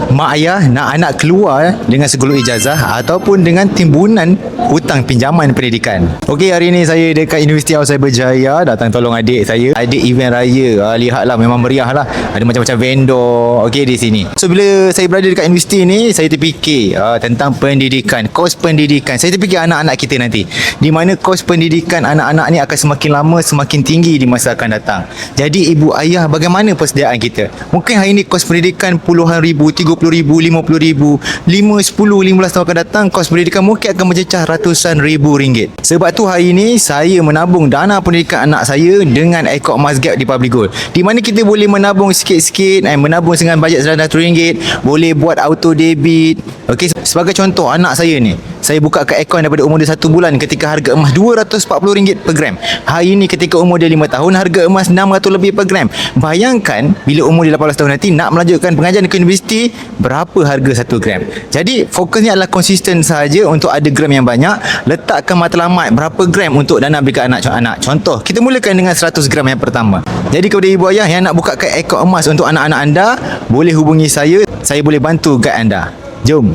mak ayah nak anak keluar dengan segulur ijazah ataupun dengan timbunan hutang pinjaman pendidikan. Okey, hari ni saya dekat Universiti Ausai Berjaya, datang tolong adik saya. Adik event raya. Lihatlah, memang meriah lah. Ada macam-macam vendor okey di sini. So bila saya berada dekat universiti ni, saya terfikir tentang pendidikan, kos pendidikan. Saya terfikir anak-anak kita nanti, di mana kos pendidikan anak-anak ni akan semakin lama semakin tinggi di masa akan datang. Jadi ibu ayah, bagaimana persediaan kita? Mungkin hari ni kos pendidikan puluhan ribu, 30,000, 50,000, 5, 10, 15 tahun akan datang, kos pendidikan mungkin akan mencecah ratusan ribu ringgit. Sebab tu hari ni saya menabung dana pendidikan anak saya dengan Ecop Mas Gap di Public Gold, di mana kita boleh menabung sikit-sikit, menabung dengan bajet RM100, boleh buat auto debit. Okey, sebagai contoh, anak saya ni, saya buka ke akaun daripada umur dia 1 bulan ketika harga emas RM240 per gram. Hari ni ketika umur dia 5 tahun, harga emas RM600 lebih per gram. Bayangkan bila umur dia 18 tahun nanti nak melanjutkan pengajian ke universiti, berapa harga 1 gram. Jadi fokusnya adalah konsisten sahaja untuk ada gram yang banyak. Letakkan matlamat berapa gram untuk dana berikan anak-anak. Contoh, kita mulakan dengan 100 gram yang pertama. Jadi kepada ibu ayah yang nak buka akaun emas untuk anak-anak anda, boleh hubungi saya boleh bantu guide anda. Jom.